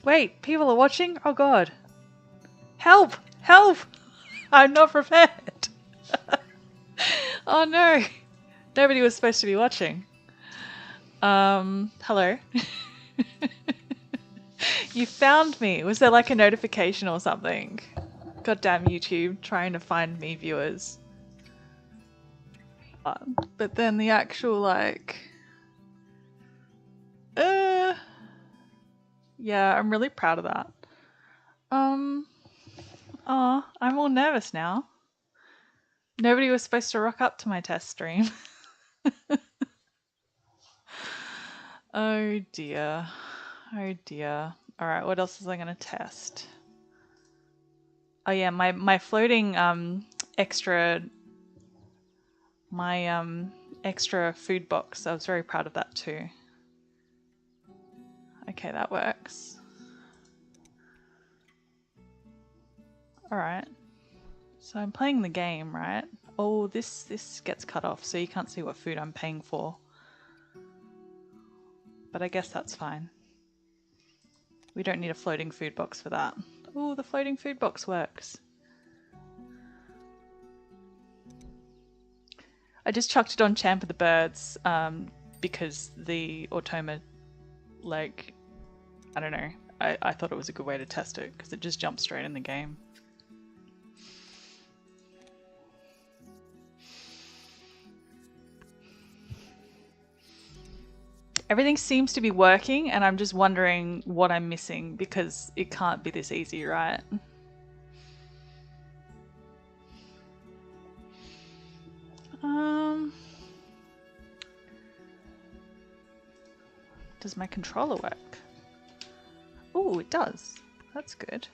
Wait, people are watching? Oh god. Help! Help! I'm not prepared. Oh no. Nobody was supposed to be watching. Hello. You found me. Was there like a notification or something? Goddamn YouTube trying to find me viewers. But then the actual like... Yeah, I'm really proud of that. Oh, I'm all nervous now. Nobody was supposed to rock up to my test stream. Oh dear. Oh dear. Alright, what else is I gonna test? Oh yeah, my floating extra extra food box. I was very proud of that too. Okay, that works. Alright. So I'm playing the game, right? Oh, this gets cut off, so you can't see what food I'm paying for. But I guess that's fine. We don't need a floating food box for that. Oh, the floating food box works. I just chucked it on Champ of the Birds because the Automa, like, I don't know. I thought it was a good way to test it because it just jumps straight in the game. Everything seems to be working and I'm just wondering what I'm missing because it can't be this easy, right? Does my controller work? Oh, it does. That's good.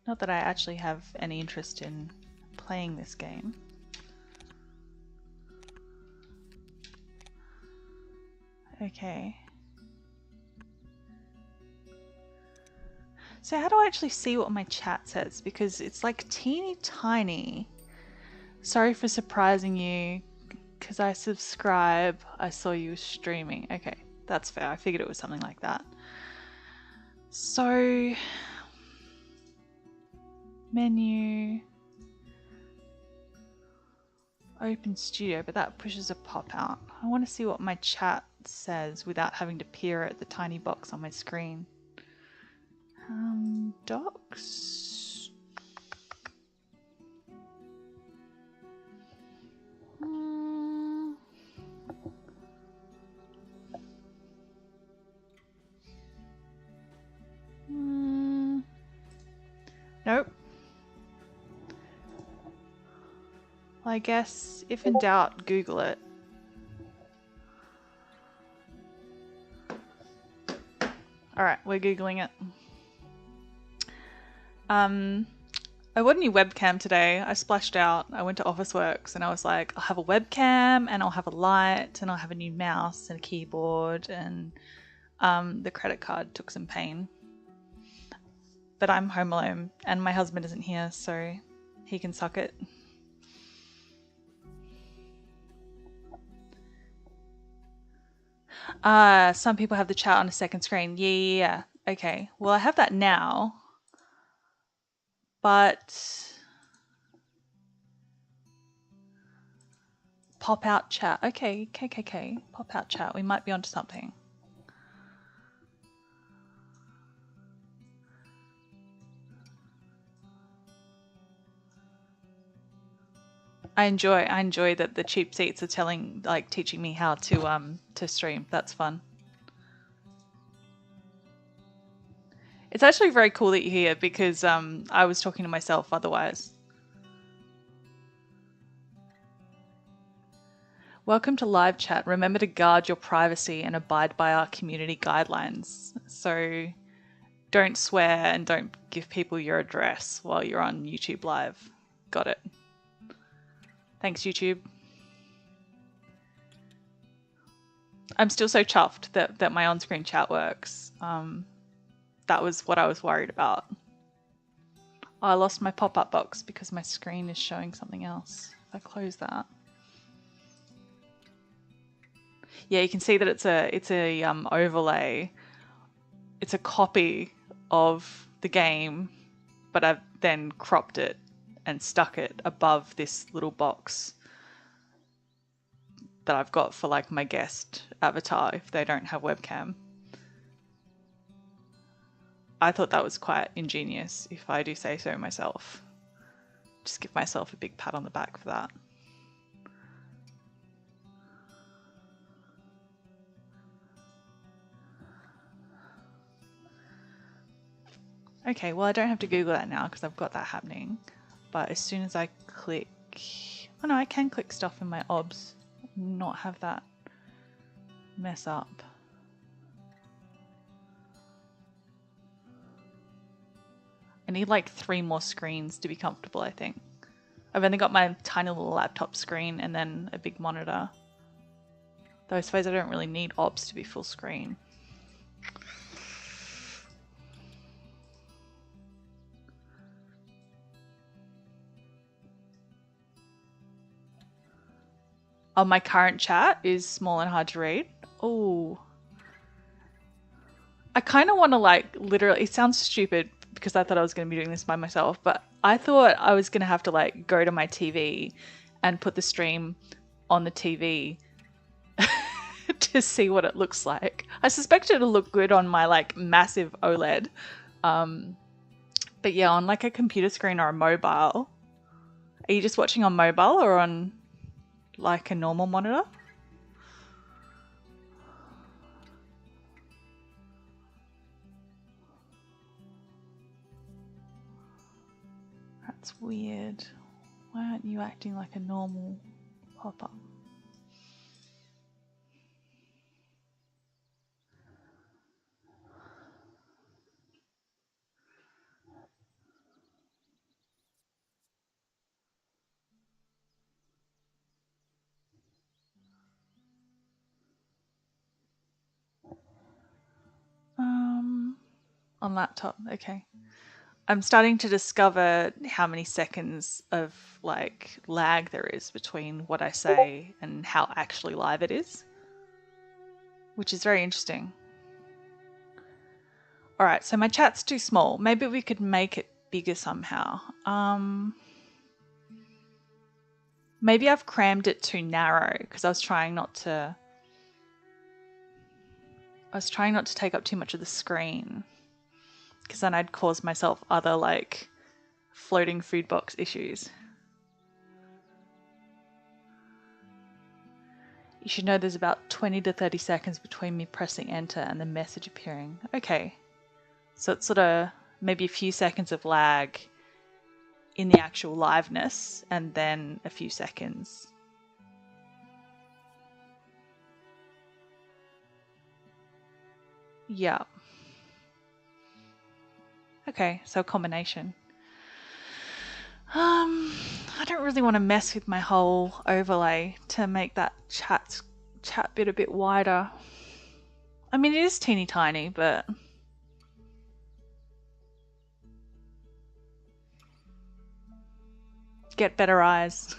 Not that I actually have any interest in playing this game. Okay. So how do I actually see what my chat says? Because it's like teeny tiny. Sorry for surprising you. Because I subscribe. I saw you streaming. Okay, that's fair. I figured it was something like that. So... Menu... Open Studio, but that pushes a pop out. I want to see what my chat says without having to peer at the tiny box on my screen. Docs? Nope. Well, I guess if in doubt, Google it. Alright, we're Googling it. I bought a new webcam today. I splashed out. I went to Officeworks and I was like, I'll have a webcam and I'll have a light and I'll have a new mouse and a keyboard, and the credit card took some pain. But I'm home alone and my husband isn't here, so he can suck it. Some people have the chat on a second screen. Yeah. Okay. Well, I have that now. But pop out chat. Okay. Pop out chat. We might be onto something. I enjoy that the cheap seats are teaching me how to stream. That's fun. It's actually very cool that you're here because I was talking to myself otherwise. Welcome to live chat. Remember to guard your privacy and abide by our community guidelines. So don't swear and don't give people your address while you're on YouTube Live. Got it. Thanks, YouTube. I'm still so chuffed that my on-screen chat works. That was what I was worried about. Oh, I lost my pop-up box because my screen is showing something else. If I close that. Yeah, you can see that it's a overlay. It's a copy of the game, but I've then cropped it and stuck it above this little box that I've got for like my guest avatar if they don't have webcam. I thought that was quite ingenious, if I do say so myself. Just give myself a big pat on the back for that. Okay, well I don't have to Google that now because I've got that happening. But as soon as I click... Oh no, I can click stuff in my obs, not have that mess up. I need like 3 more screens to be comfortable, I think. I've only got my tiny little laptop screen and then a big monitor. Though I suppose I don't really need obs to be full screen. Oh, my current chat is small and hard to read. Oh. I kind of want to like literally, it sounds stupid because I thought I was going to be doing this by myself, but I thought I was going to have to like go to my TV and put the stream on the TV to see what it looks like. I suspect it'll look good on my like massive OLED. But yeah, on like a computer screen or a mobile. Are you just watching on mobile or on like a normal monitor? That's weird. Why aren't you acting like a normal pop-up? On laptop, okay. I'm starting to discover how many seconds of like lag there is between what I say and how actually live it is, which is very interesting. All right, so my chat's too small. Maybe we could make it bigger somehow. Maybe I've crammed it too narrow because I was trying not to take up too much of the screen, because then I'd cause myself other like floating food box issues. You should know there's about 20 to 30 seconds between me pressing enter and the message appearing. Okay, so it's sort of maybe a few seconds of lag in the actual liveness and then a few seconds. Yeah. Okay, so a combination. I don't really want to mess with my whole overlay to make that chat bit a bit wider. I mean, it is teeny tiny, but get better eyes.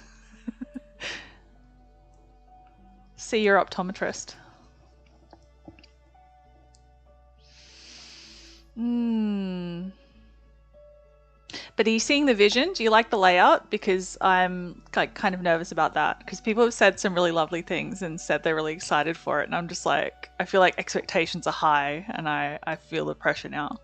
See your optometrist. But are you seeing the vision? Do you like the layout? Because I'm like kind of nervous about that, because people have said some really lovely things and said they're really excited for it, and I'm just like, I feel like expectations are high and I feel the pressure now.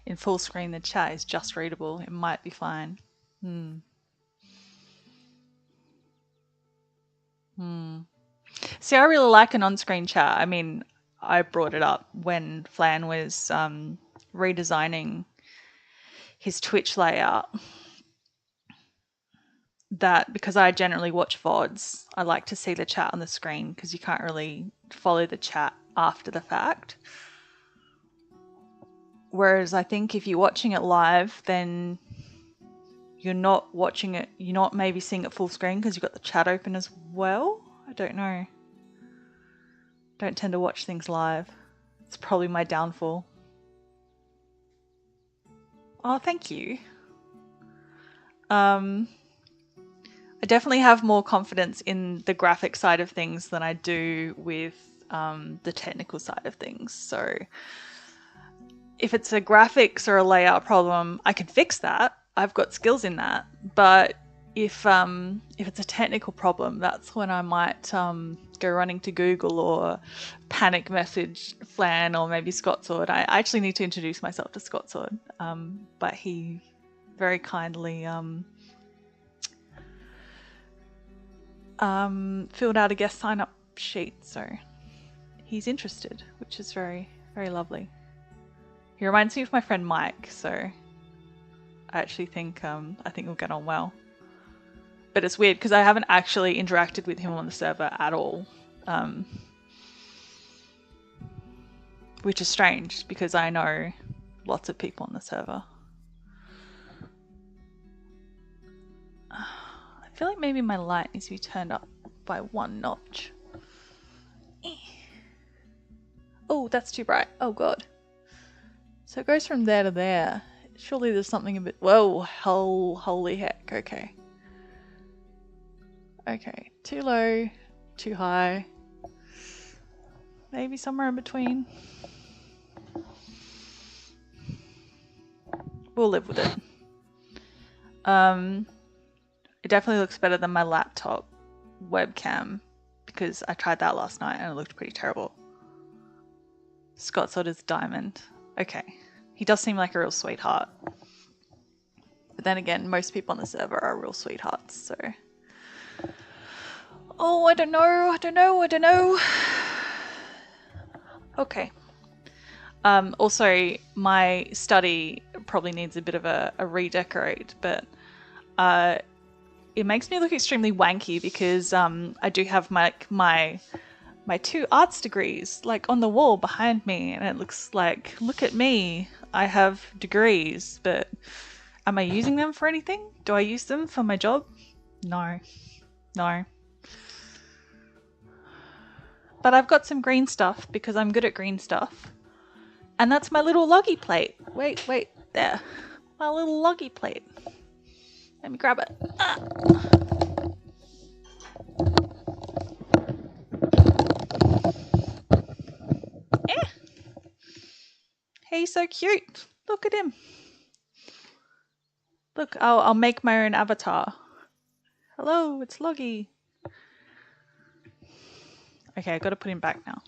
In full screen, the chat is just readable. It might be fine. See, I really like an on-screen chat. I mean, I brought it up when Flan was redesigning his Twitch layout, that because I generally watch VODs, I like to see the chat on the screen because you can't really follow the chat after the fact. Whereas I think if you're watching it live, then you're not watching it, you're not maybe seeing it full screen because you've got the chat open as well. I don't know. Don't tend to watch things live. It's probably my downfall. Oh, thank you. I definitely have more confidence in the graphic side of things than I do with the technical side of things. So if it's a graphics or a layout problem, I can fix that. I've got skills in that. But if it's a technical problem, that's when I might go running to Google or panic message Flan or maybe Scott Sword. I actually need to introduce myself to Scott Sword, but he very kindly filled out a guest sign up sheet, so he's interested, which is very, very lovely. He reminds me of my friend Mike, so I actually think we'll get on well. But it's weird because I haven't actually interacted with him on the server at all, which is strange because I know lots of people on the server. I feel like maybe my light needs to be turned up by 1 notch. Oh, that's too bright. Oh god. So it goes from there to there. Surely there's something a bit... Whoa, holy heck. Okay. Okay, too low, too high. Maybe somewhere in between. We'll live with it. It definitely looks better than my laptop webcam because I tried that last night and it looked pretty terrible. Scott Sword is diamond. Okay. He does seem like a real sweetheart. But then again, most people on the server are real sweethearts, so... Oh, I don't know. Okay. Also, my study probably needs a bit of a redecorate, but it makes me look extremely wanky because I do have my 2 arts degrees like on the wall behind me, and it looks like, look at me, I have degrees, but am I using them for anything? Do I use them for my job? No. But I've got some green stuff because I'm good at green stuff. And that's my little loggy plate. Wait, there. My little loggy plate. Let me grab it. Ah. Eh. He's so cute. Look at him. Look, I'll make my own avatar. Hello, it's Loggy. Okay, I gotta put him back now.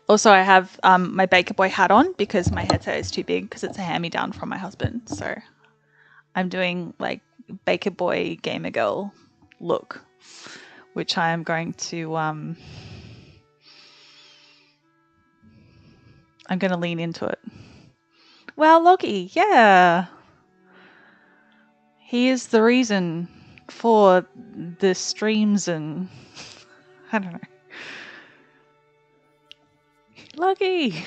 Also, I have my Baker Boy hat on because my headset is too big because it's a hand-me-down from my husband. So I'm doing like Baker Boy gamer girl look, which I am going to I'm going to lean into it. Well, Loggy, yeah. He is the reason for the streams and I don't know. Loggy.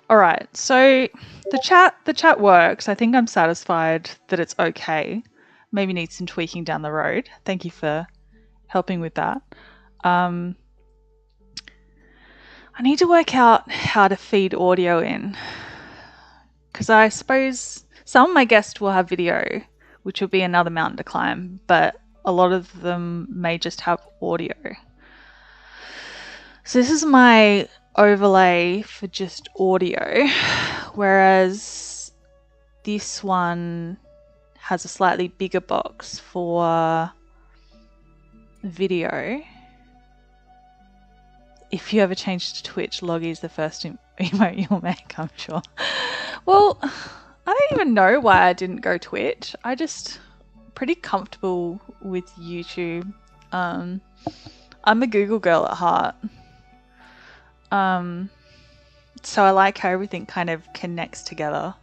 All right. So the chat works. I think I'm satisfied that it's okay. Maybe needs some tweaking down the road. Thank you for helping with that. I need to work out how to feed audio in, because I suppose some of my guests will have video, which will be another mountain to climb, but a lot of them may just have audio. So this is my overlay for just audio, Whereas this one has a slightly bigger box for video. If you ever change to Twitch, Loggy is the first emote you'll make, I'm sure. Well, I don't even know why I didn't go Twitch. I just pretty comfortable with YouTube. I'm a Google girl at heart. So I like how everything kind of connects together.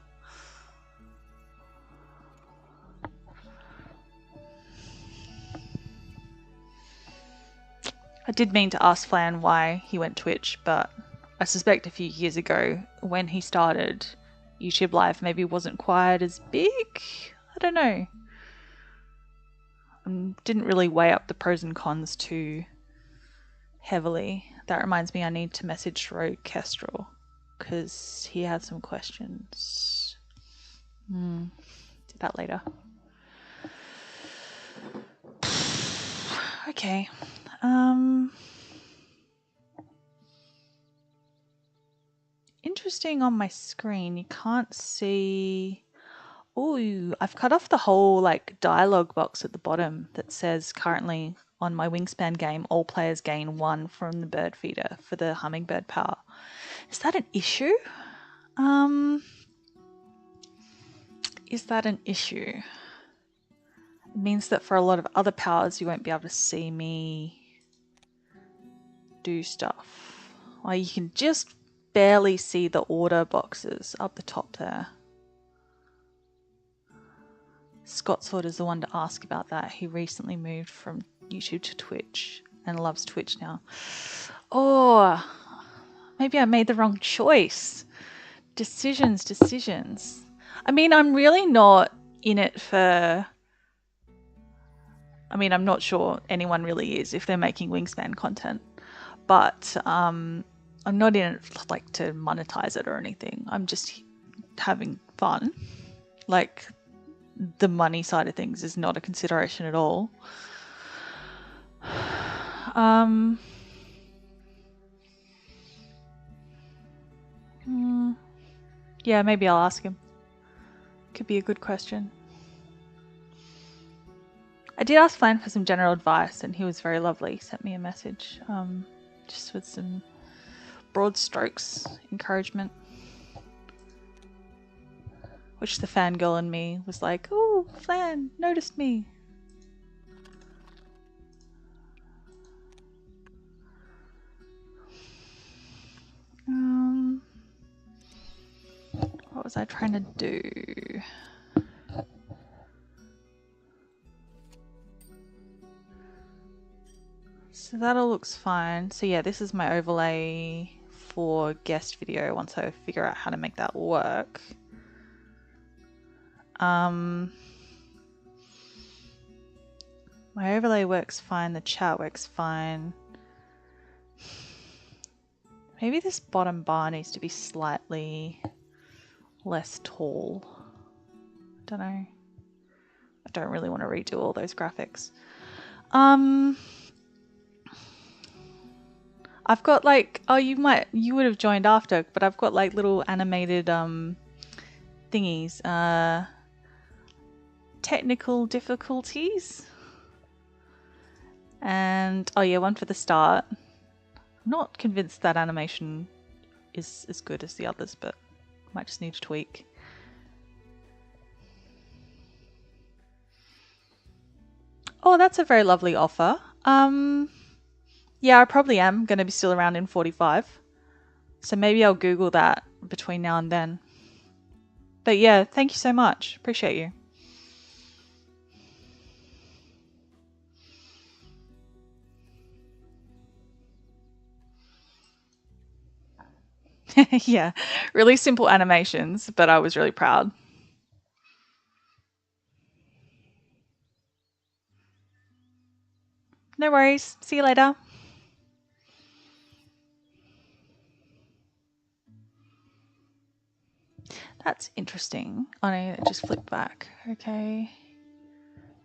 I did mean to ask Flan why he went Twitch, but I suspect a few years ago when he started, YouTube Live maybe wasn't quite as big. I don't know. Didn't really weigh up the pros and cons too heavily. That reminds me I need to message Shrike Kestrel because he had some questions. Do that later. Okay. Interesting on my screen, you can't see. Oh, I've cut off the whole like dialogue box at the bottom that says currently on my Wingspan game, all players gain 1 from the bird feeder for the hummingbird power. Is that an issue? Is that an issue? It means that for a lot of other powers, you won't be able to see me do stuff. Well, you can just barely see the order boxes up the top there. Scotsword is the one to ask about that. He recently moved from YouTube to Twitch and loves Twitch now. Oh, maybe I made the wrong choice. Decisions. I mean, I'm really not in it for... I mean, I'm not sure anyone really is if they're making Wingspan content. But I'm not in it like to monetize it or anything. I'm just having fun. Like... the money side of things is not a consideration at all. Yeah, maybe I'll ask him. Could be a good question. I did ask Flan for some general advice and he was very lovely. He sent me a message just with some broad strokes encouragement. Which the fangirl in me was like, oh, Flan noticed me. What was I trying to do? So that all looks fine. So yeah, this is my overlay for guest video once I figure out how to make that work. My overlay works fine, the chat works fine. Maybe this bottom bar needs to be slightly less tall. I don't know. I don't really want to redo all those graphics. I've got like, oh, you would have joined after, but I've got like little animated thingies. Technical difficulties. And oh yeah, one for the start. I'm not convinced that animation is as good as the others, but might just need to tweak. Oh, that's a very lovely offer. Yeah, I probably am going to be still around in 45. So maybe I'll Google that between now and then. But yeah, thank you so much. Appreciate you. Yeah, really simple animations, but I was really proud. No worries. See you later. That's interesting. Oh no, it just flipped back. Okay.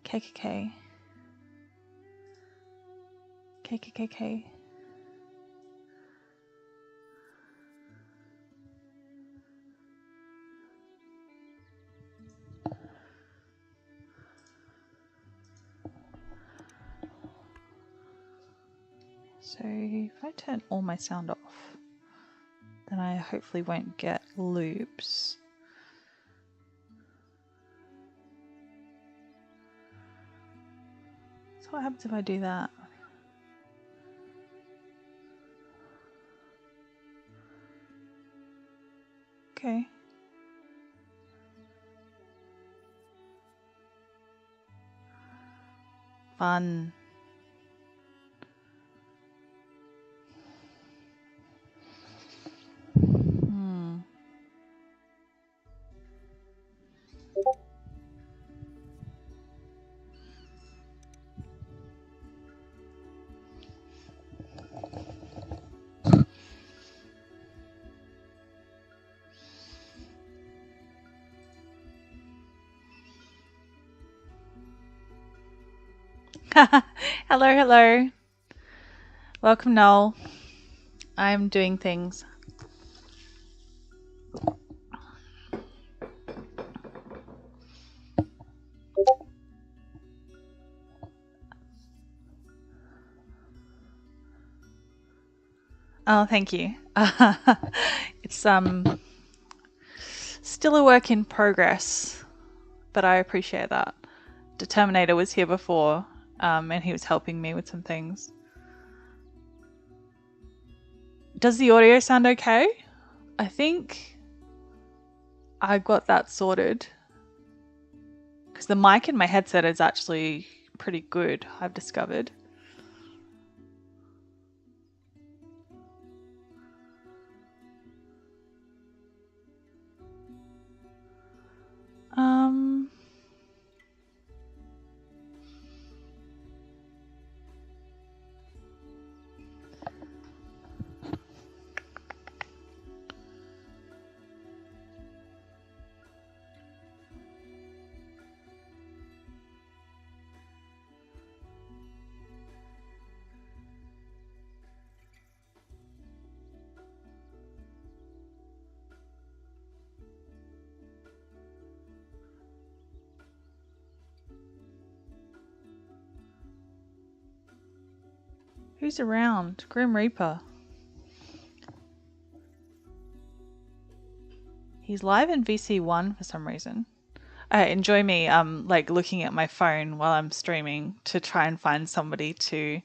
KKK. KKKK. So if I turn all my sound off, then I hopefully won't get loops. So what happens if I do that? Okay. Fun. Hello, hello. Welcome, Noel. I'm doing things. Oh, thank you. It's still a work in progress, but I appreciate that. Determinator was here before, and he was helping me with some things. Does the audio sound okay? I think I got that sorted. Because the mic in my headset is actually pretty good, I've discovered. Who's around? Grim Reaper. He's live in VC1 for some reason. Enjoy me like looking at my phone while I'm streaming to try and find somebody to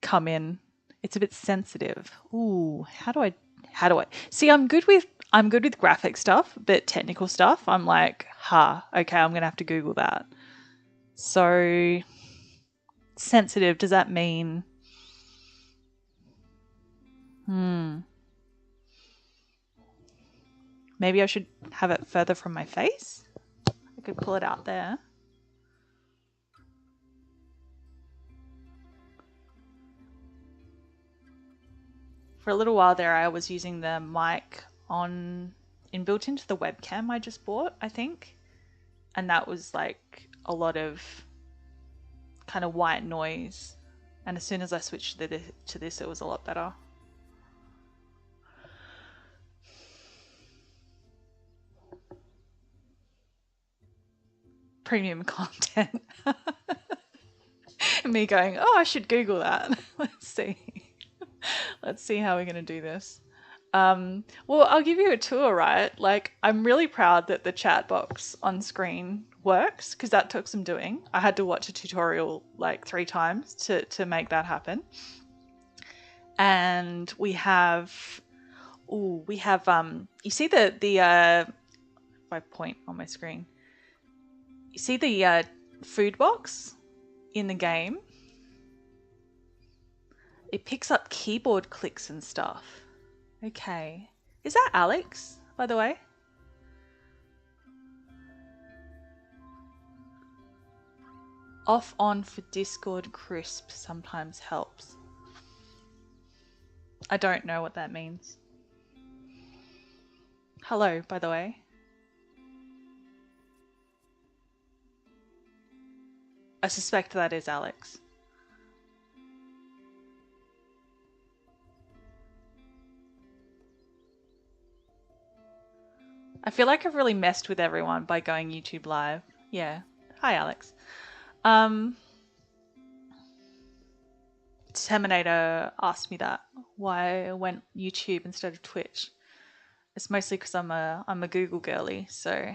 come in. It's a bit sensitive. Ooh, how do I see? I'm good with graphic stuff, but technical stuff, I'm like, okay, I'm gonna have to Google that. So sensitive, does that mean? Maybe I should have it further from my face? I could pull it out there. For a little while there, I was using the mic inbuilt into the webcam I just bought, I think. And that was like a lot of kind of white noise. And as soon as I switched to this, it was a lot better. Premium content. Me going, oh, I should Google that. Let's see. Let's see how we're going to do this. Well, I'll give you a tour, right? Like, I'm really proud that the chat box on screen works because that took some doing. I had to watch a tutorial like 3 times to make that happen. And we have, you see the if I point on my screen, you see the food box in the game? It picks up keyboard clicks and stuff. Okay. Is that Alex, by the way? Off on for Discord crisp sometimes helps. I don't know what that means. Hello, by the way. I suspect that is Alex. I feel like I've really messed with everyone by going YouTube live. Yeah. Hi, Alex. Terminator asked me that, why I went YouTube instead of Twitch. It's mostly because I'm a Google girly, so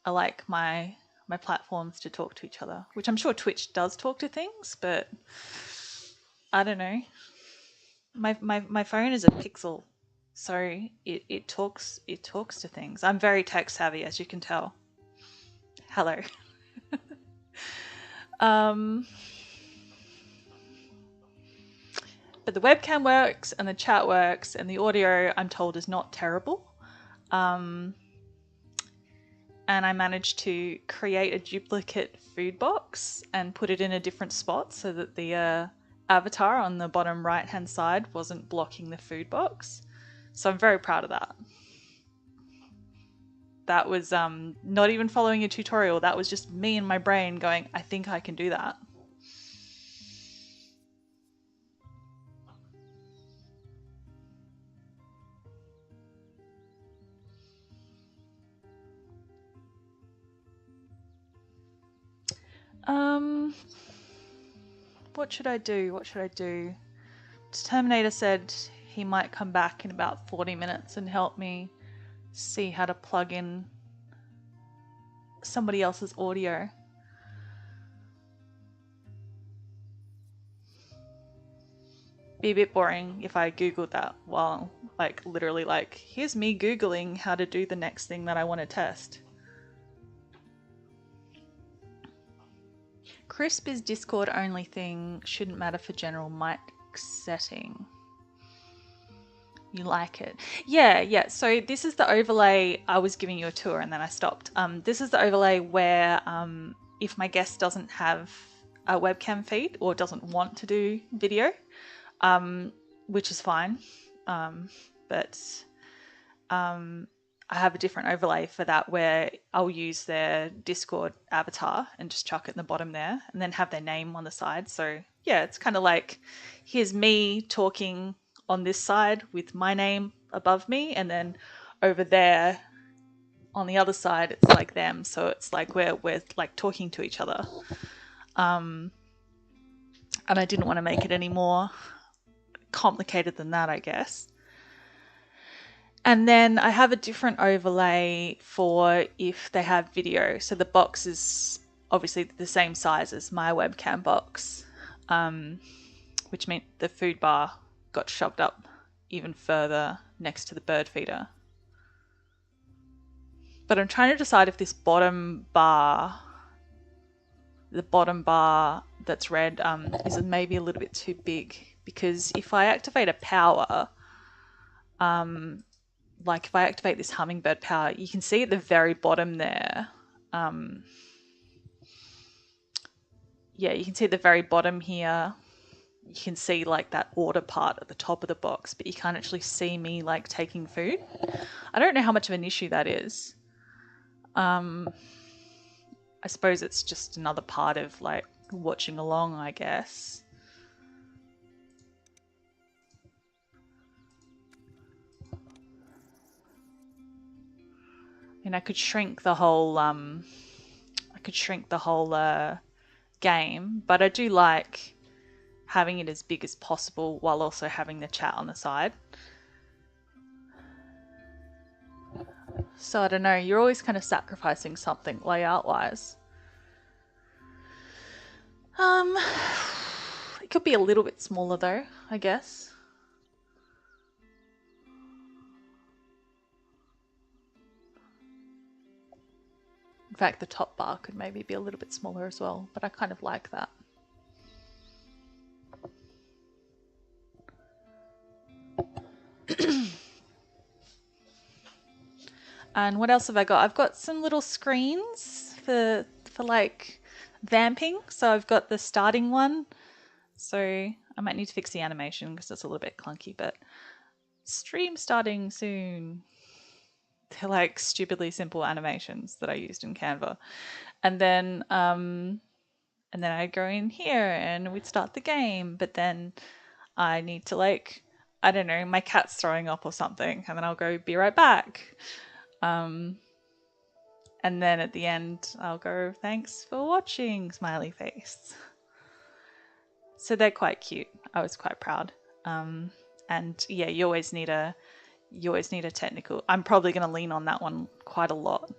I like my platforms to talk to each other, which I'm sure Twitch does talk to things, but I don't know. My phone is a Pixel, so it talks to things. I'm very tech savvy, as you can tell. Hello. But the webcam works and the chat works and the audio, I'm told, is not terrible. And I managed to create a duplicate food box and put it in a different spot so that the avatar on the bottom right hand side wasn't blocking the food box. So I'm very proud of that. That was not even following a tutorial. That was just me and my brain going, I think I can do that. What should I do? What should I do? Terminator said he might come back in about 40 minutes and help me see how to plug in somebody else's audio. Be a bit boring if I googled that while, like, literally, like, here's me googling how to do the next thing that I want to test. Crisp is Discord only thing, shouldn't matter for general mic setting. You like it? Yeah. So this is the overlay. I was giving you a tour and then I stopped. This is the overlay where if my guest doesn't have a webcam feed or doesn't want to do video, which is fine, but I have a different overlay for that where I'll use their Discord avatar and just chuck it in the bottom there and then have their name on the side. So yeah, it's kind of like, here's me talking on this side with my name above me, and then over there on the other side it's like them. So it's like we're like talking to each other. And I didn't want to make it any more complicated than that, I guess. And then I have a different overlay for if they have video. So the box is obviously the same size as my webcam box, which meant the food bar got shoved up even further next to the bird feeder. But I'm trying to decide if this bottom bar, the bottom bar that's red, is maybe a little bit too big, because if I activate a power, like if I activate this hummingbird power, you can see at the very bottom there, yeah, you can see at the very bottom here, you can see like that order part at the top of the box, but you can't actually see me like taking food. I don't know how much of an issue that is. I suppose it's just another part of like watching along, I guess. And I could shrink the whole game, but I do like having it as big as possible while also having the chat on the side. So I don't know, you're always kind of sacrificing something layout wise. It could be a little bit smaller though, I guess. In fact, the top bar could maybe be a little bit smaller as well, but I kind of like that. And what else have I got? I've got some little screens for like vamping. So I've got the starting one. So I might need to fix the animation because it's a little bit clunky, but stream starting soon. They're like stupidly simple animations that I used in Canva. And then I'd go in here and we'd start the game, but then I need to, like, I don't know, my cat's throwing up or something, and then I'll go be right back. And then at the end, I'll go, thanks for watching, smiley face. So they're quite cute. I was quite proud. And yeah, you always need a technical. I'm probably going to lean on that one quite a lot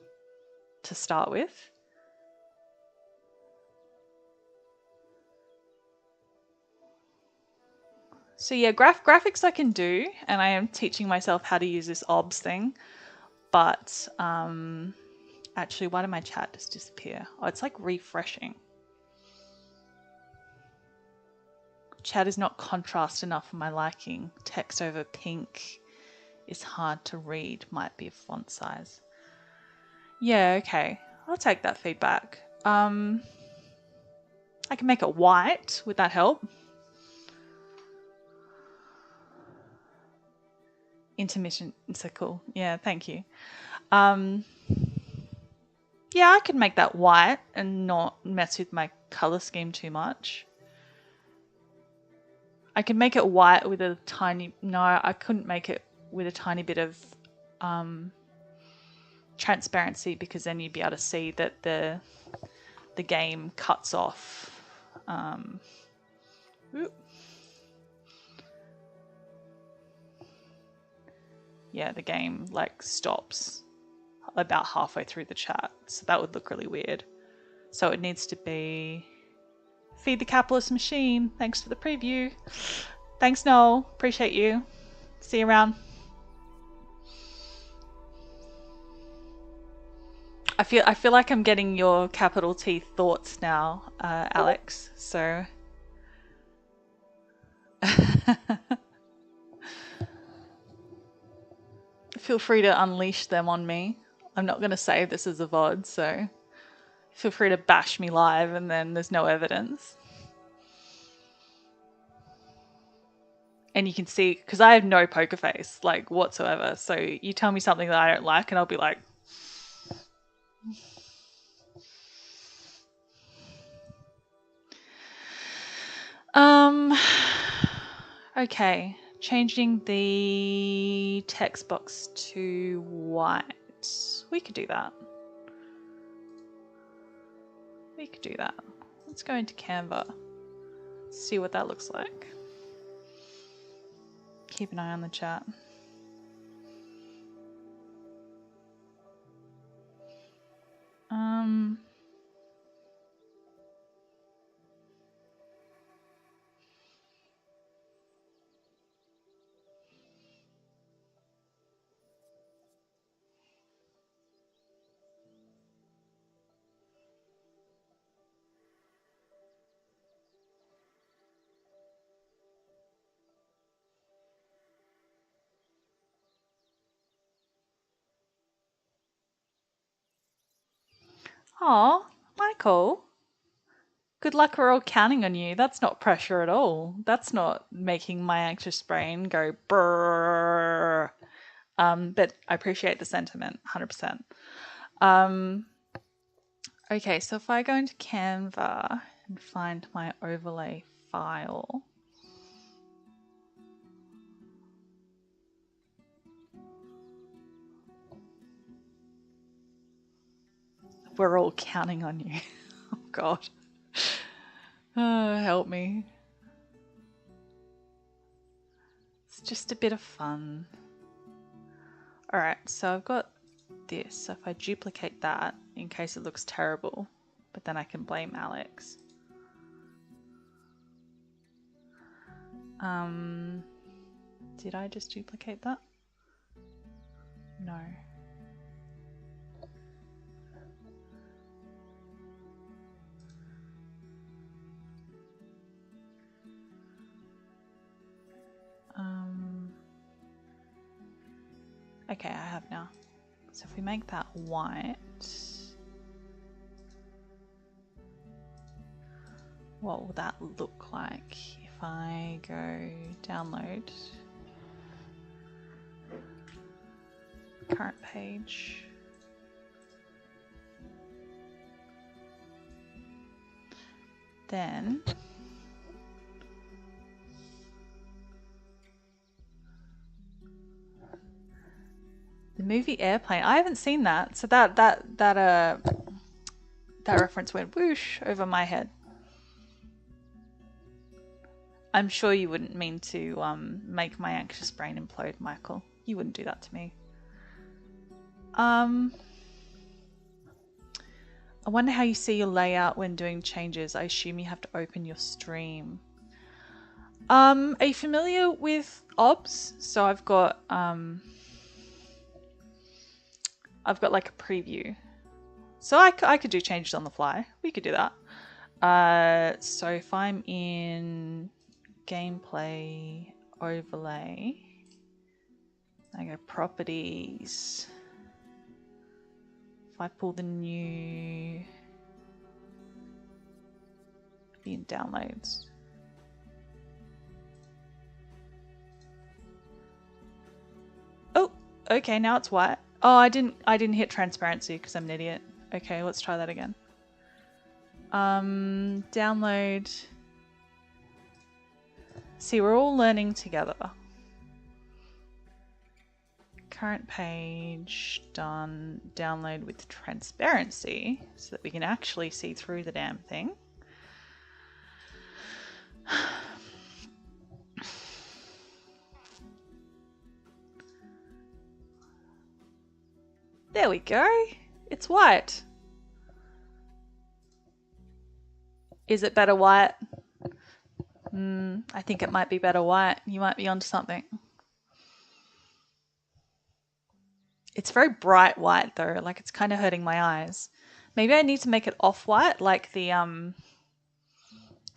to start with. So yeah, graphics I can do, and I am teaching myself how to use this OBS thing. But actually, why did my chat just disappear? Oh, it's like refreshing. Chat is not contrast enough for my liking. Text over pink is hard to read. Might be a font size. Yeah, okay. I'll take that feedback. I can make it white. Would that help? Intermittent. So cool. Yeah, thank you. Yeah, I could make that white and not mess with my color scheme too much. I could make it white with a tiny... No, I couldn't make it with a tiny bit of transparency, because then you'd be able to see that the game cuts off. Yeah, the game like stops about halfway through the chat, so that would look really weird. So it needs to be feed the capitalist machine. Thanks for the preview. Thanks, Noel. Appreciate you. See you around. I feel like I'm getting your capital T thoughts now, Alex. So feel free to unleash them on me. I'm not going to save this as a VOD, so feel free to bash me live and then there's no evidence. And you can see, because I have no poker face, like, whatsoever. So you tell me something that I don't like and I'll be like... Okay. Changing the text box to white. We could do that. We could do that. Let's go into Canva. See what that looks like. Keep an eye on the chat. Oh, Michael. Good luck, we're all counting on you. That's not pressure at all. That's not making my anxious brain go brrrr. But I appreciate the sentiment, 100%. Okay, so if I go into Canva and find my overlay file. We're all counting on you. Oh, God. Oh, help me. It's just a bit of fun. All right, so I've got this. So if I duplicate that in case it looks terrible, but then I can blame Alex. Did I just duplicate that? No. Okay, I have now. So if we make that white, what will that look like if I go download current page? Then the movie Airplane. I haven't seen that, so that reference went whoosh over my head. I'm sure you wouldn't mean to make my anxious brain implode, Michael. You wouldn't do that to me. I wonder how you see your layout when doing changes. I assume you have to open your stream. Are you familiar with OBS? So I've got like a preview. So I could do changes on the fly. We could do that. So if I'm in gameplay overlay, I go properties. If I pull the new, be in downloads. Oh, okay, now it's white. Oh, I didn't hit transparency because I'm an idiot. Okay, let's try that again. Download. See, we're all learning together. Current page, done. Download with transparency so that we can actually see through the damn thing. There we go. It's white. Is it better white? I think it might be better white. You might be onto something. It's very bright white though, like it's kind of hurting my eyes. Maybe I need to make it off-white, like the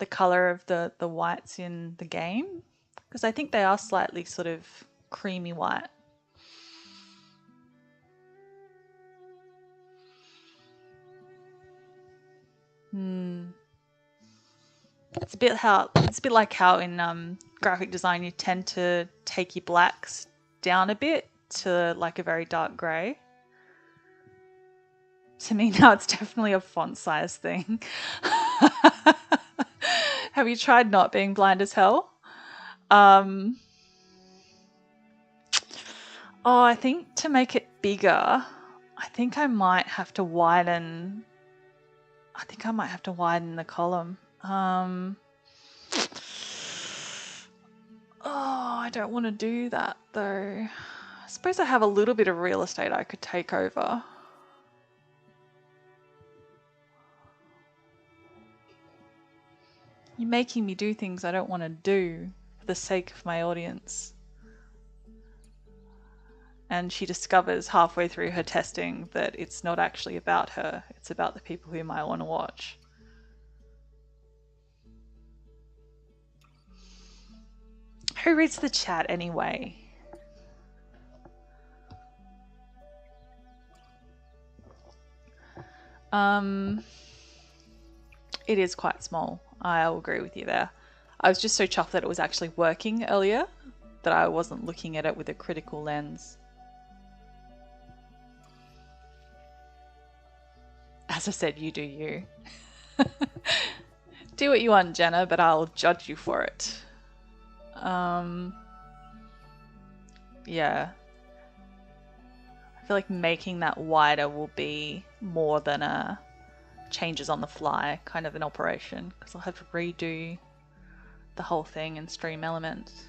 color of the whites in the game, because I think they are slightly sort of creamy white. It's a bit like how in graphic design you tend to take your blacks down a bit to like a very dark grey. To me now it's definitely a font size thing. Have you tried not being blind as hell? Oh, I think to make it bigger, I think I might have to widen. I think I might have to widen the column. Oh, I don't want to do that though. I suppose I have a little bit of real estate I could take over. You're making me do things I don't want to do for the sake of my audience. And she discovers halfway through her testing that it's not actually about her, it's about the people who might want to watch. Who reads the chat anyway? It is quite small. I'll agree with you there. I was just so chuffed that it was actually working earlier that I wasn't looking at it with a critical lens. As I said, you do you. Do what you want, Jenna, but I'll judge you for it. Yeah. I feel like making that wider will be more than a changes on the fly kind of an operation, because I'll have to redo the whole thing in Stream Elements.